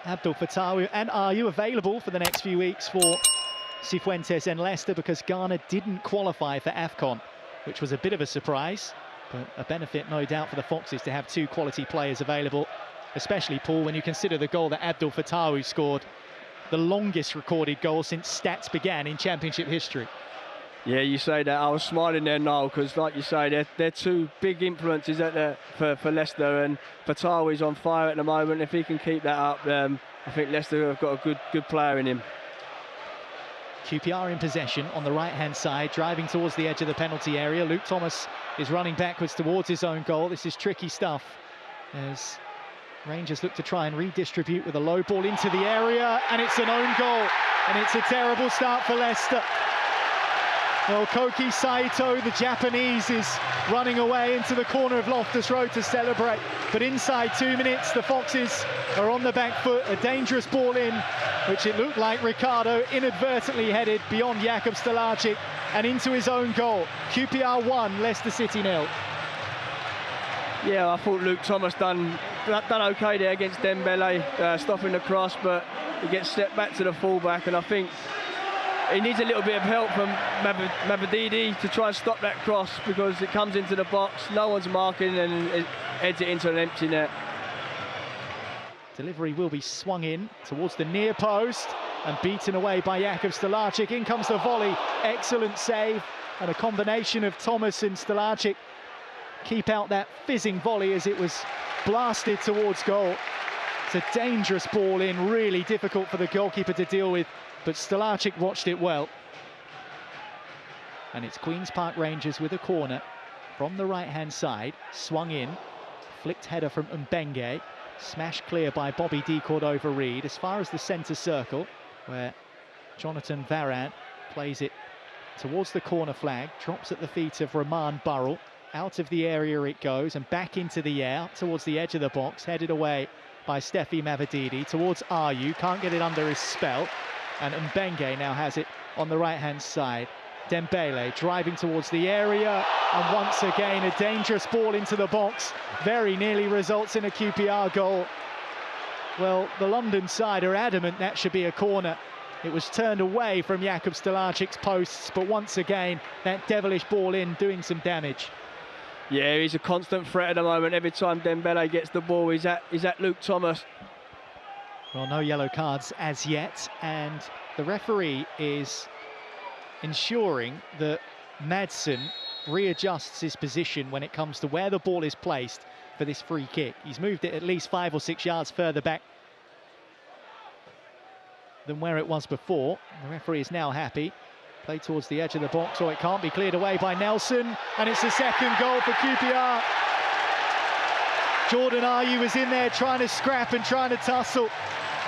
Abdul Fattahu, and are you available for the next few weeks for Cifuentes and Leicester, because Ghana didn't qualify for AFCON, which was a bit of a surprise, but a benefit no doubt for the Foxes to have two quality players available, especially, Paul, when you consider the goal that Abdul Fattahu scored, the longest recorded goal since stats began in championship history. Yeah, you say that. I was smiling there, Noel, because like you say, they're two big influences for Leicester, and Fattahu is on fire at the moment. If he can keep that up, I think Leicester have got a good player in him. QPR in possession on the right-hand side, driving towards the edge of the penalty area. Luke Thomas is running backwards towards his own goal. This is tricky stuff as Rangers look to try and redistribute with a low ball into the area, and it's an own goal, and it's a terrible start for Leicester. Well, Koki Saito, the Japanese, is running away into the corner of Loftus Road to celebrate. But inside 2 minutes, the Foxes are on the back foot. A dangerous ball in, which it looked like Ricardo inadvertently headed beyond Jakub Stalacic and into his own goal. QPR 1, Leicester City 0. Yeah, I thought Luke Thomas done okay there against Dembele, stopping the cross, but he gets stepped back to the fullback, and I think he needs a little bit of help from Mavadidi to try and stop that cross, because it comes into the box, no one's marking, and it heads it into an empty net. Delivery will be swung in towards the near post and beaten away by Jakub Stalacic. In comes the volley, excellent save, and a combination of Thomas and Stalacic keep out that fizzing volley as it was blasted towards goal. It's a dangerous ball in, really difficult for the goalkeeper to deal with, but Stalacic watched it well. And it's Queen's Park Rangers with a corner from the right-hand side, swung in, flicked header from Mbenge, smashed clear by Bobby D. Cordova-Reid as far as the centre circle, where Jonathan Varane plays it towards the corner flag, drops at the feet of Rahman Burrell. Out of the area it goes and back into the air towards the edge of the box, headed away by Steffi Mavadidi towards Ayew, can't get it under his spell, and Mbenge now has it on the right-hand side. Dembele driving towards the area, and once again a dangerous ball into the box, very nearly results in a QPR goal. Well, the London side are adamant that should be a corner. It was turned away from Jakub Stalacic's posts, but once again that devilish ball in, doing some damage. Yeah, he's a constant threat at the moment. Every time Dembele gets the ball, he's at Luke Thomas. Well, no yellow cards as yet, and the referee is ensuring that Madsen readjusts his position when it comes to where the ball is placed for this free kick. He's moved it at least 5 or 6 yards further back than where it was before. The referee is now happy. Play towards the edge of the box, or it can't be cleared away by Nelson, and it's the second goal for QPR. Jordan Ayew was in there trying to scrap and trying to tussle,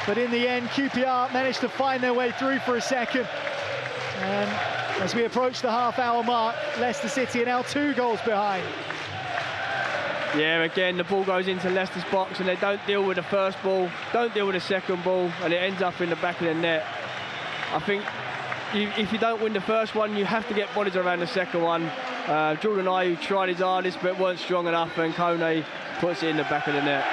but in the end QPR managed to find their way through for a second. And as we approach the half-hour mark, Leicester City are now 2 goals behind. Yeah, again the ball goes into Leicester's box and they don't deal with the first ball, don't deal with the second ball, and it ends up in the back of the net. I think if you don't win the first one, you have to get bodies around the second one. Jordan Ayew tried his hardest but weren't strong enough, and Kone puts it in the back of the net.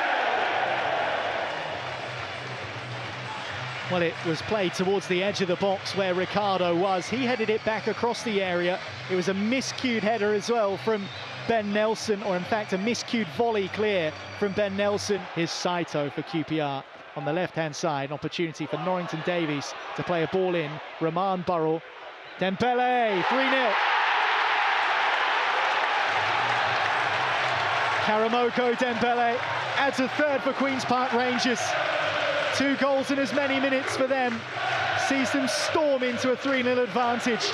Well, it was played towards the edge of the box where Ricardo was. He headed it back across the area. It was a miscued header as well from Ben Nelson, or in fact a miscued volley clear from Ben Nelson. Here's Saito for QPR. On the left-hand side, an opportunity for Norrington Davies to play a ball in. Rahman Burrell. Dembele, 3-0. Karamoko Dembele adds a third for Queen's Park Rangers. 2 goals in as many minutes for them. Sees them storm into a 3-0 advantage.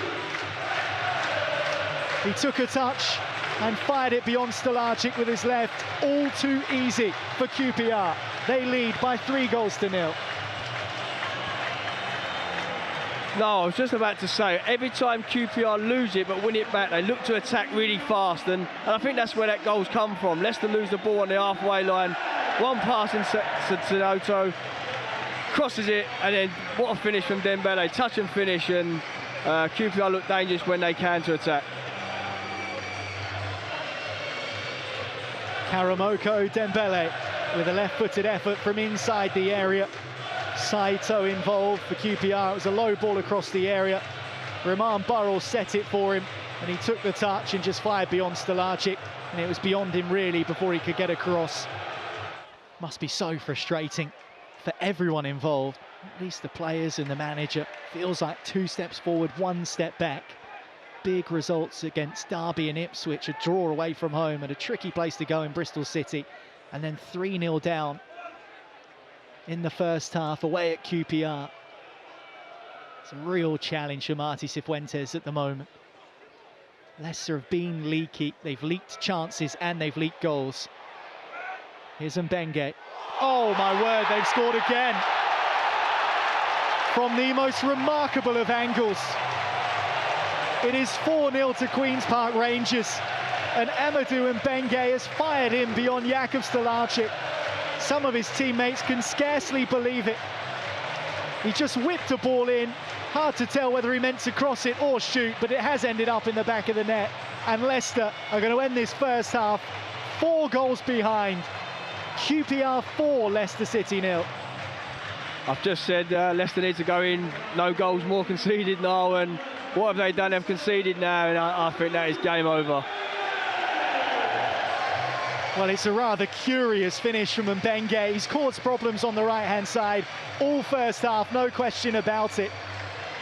He took a touch and fired it beyond Stalacic with his left. All too easy for QPR. They lead by 3 goals to 0. No, I was just about to say, every time QPR lose it but win it back, they look to attack really fast, and I think that's where that goal's come from. Leicester lose the ball on the halfway line. One pass in Soto, crosses it, and then what a finish from Dembele. Touch and finish, and QPR look dangerous when they can to attack. Karamoko Dembele with a left-footed effort from inside the area. Saito involved for QPR. It was a low ball across the area. Roman Burrell set it for him, and he took the touch and just fired beyond Stolacic, and it was beyond him really before he could get across. Must be so frustrating for everyone involved, at least the players and the manager. Feels like 2 steps forward, 1 step back. Big results against Derby and Ipswich, a draw away from home and a tricky place to go in Bristol City, and then 3-0 down in the first half away at QPR. It's a real challenge for Martí Cifuentes at the moment. Leicester have been leaky. They've leaked chances and they've leaked goals. Here's Mbenge. Oh my word, they've scored again. From the most remarkable of angles. It is 4-0 to Queen's Park Rangers. And Amadou Mbenge has fired in beyond Jakub Stolacic. Some of his teammates can scarcely believe it. He just whipped a ball in. Hard to tell whether he meant to cross it or shoot, but it has ended up in the back of the net. And Leicester are going to end this first half 4 goals behind. QPR 4, Leicester City 0. I've just said Leicester needs to go in, no goals more conceded now, and what have they done? They've conceded now, and I think that is game over. Well, it's a rather curious finish from Mbenge. He's caused problems on the right-hand side all first half, no question about it.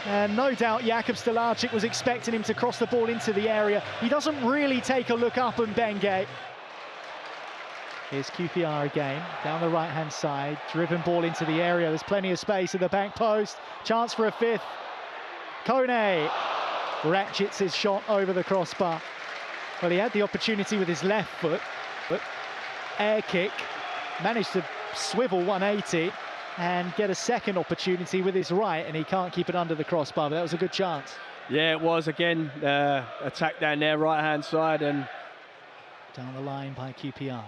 And no doubt Jakub Stolacic was expecting him to cross the ball into the area. He doesn't really take a look up, Mbenge. Here's QPR again, down the right-hand side, driven ball into the area. There's plenty of space at the back post. Chance for a 5th. Kone ratchets his shot over the crossbar. Well, he had the opportunity with his left foot, but air kick, managed to swivel 180 and get a second opportunity with his right, and he can't keep it under the crossbar, but that was a good chance. Yeah, it was again, attack down there, right-hand side, and down the line by QPR.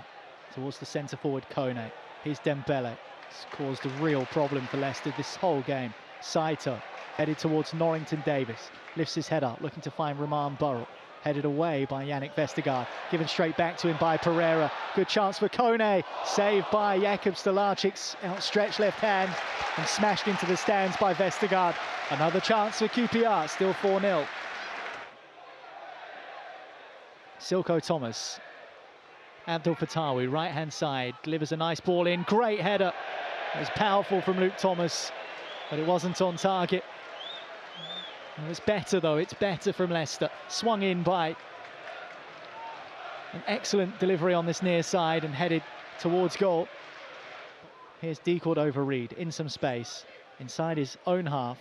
Towards the centre forward, Kone. Here's Dembele. It's caused a real problem for Leicester this whole game. Saito headed towards Norrington Davis. Lifts his head up, looking to find Roman Burrell. Headed away by Yannick Vestergaard. Given straight back to him by Pereira. Good chance for Kone. Saved by Jakub Stolacic's outstretched left hand and smashed into the stands by Vestergaard. Another chance for QPR, still 4-0. Silko Thomas. Abdul Fatawi, right-hand side, delivers a nice ball in. Great header. It was powerful from Luke Thomas, but it wasn't on target. It was better, though. It's better from Leicester. Swung in by an excellent delivery on this near side and headed towards goal. Here's D Cordova-Reid in some space, inside his own half,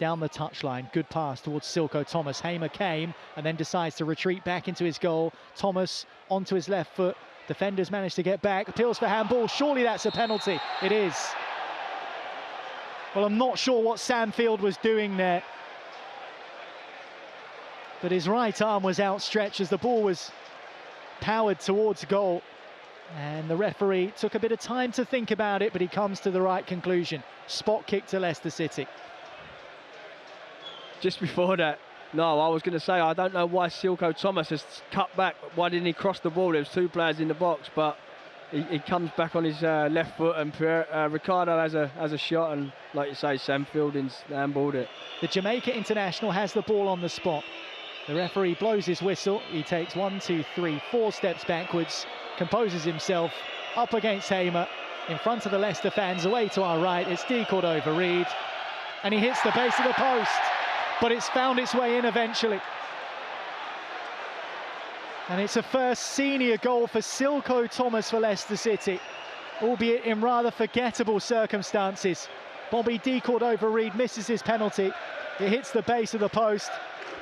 down the touchline. Good pass towards Silko Thomas. Hamer came and then decides to retreat back into his goal. Thomas onto his left foot. Defenders managed to get back. Appeals for handball. Surely that's a penalty. It is. Well, I'm not sure what Sam Field was doing there, but his right arm was outstretched as the ball was powered towards goal. And the referee took a bit of time to think about it, but he comes to the right conclusion. Spot kick to Leicester City. Just before that, no, I was going to say, I don't know why Silko Thomas has cut back. Why didn't he cross the ball? There's 2 players in the box, but he comes back on his left foot, and Ricardo has a shot, and like you say, Sam Fielding's handballed it. The Jamaica international has the ball on the spot. The referee blows his whistle. He takes 1, 2, 3, 4 steps backwards, composes himself up against Hamer, in front of the Leicester fans. Away to our right, it's D Cordova-Reid, and he hits the base of the post, but it's found its way in eventually. And it's a first senior goal for Silko Thomas for Leicester City, albeit in rather forgettable circumstances. Bobby D Cordova-Reid misses his penalty. It hits the base of the post,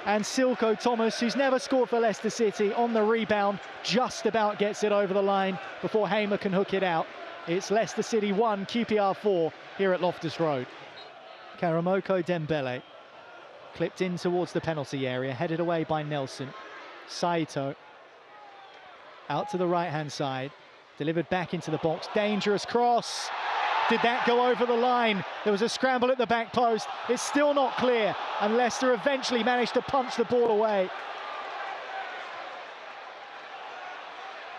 and Silko Thomas, who's never scored for Leicester City, on the rebound, just about gets it over the line before Hamer can hook it out. It's Leicester City 1, QPR 4 here at Loftus Road. Karamoko Dembele clipped in towards the penalty area, headed away by Nelson. Saito out to the right-hand side, delivered back into the box. Dangerous cross. Did that go over the line? There was a scramble at the back post. It's still not clear, and Leicester eventually managed to punch the ball away.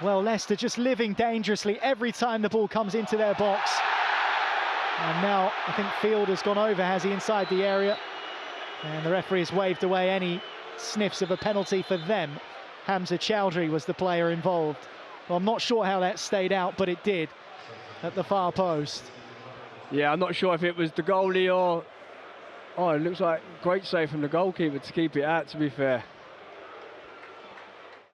Well, Leicester just living dangerously every time the ball comes into their box. And now I think Field has gone over, has he, inside the area? And the referee has waved away any sniffs of a penalty for them. Hamza Chaudhari was the player involved. Well, I'm not sure how that stayed out, but it did at the far post. Yeah, I'm not sure if it was the goalie or... Oh, it looks like great save from the goalkeeper to keep it out, to be fair.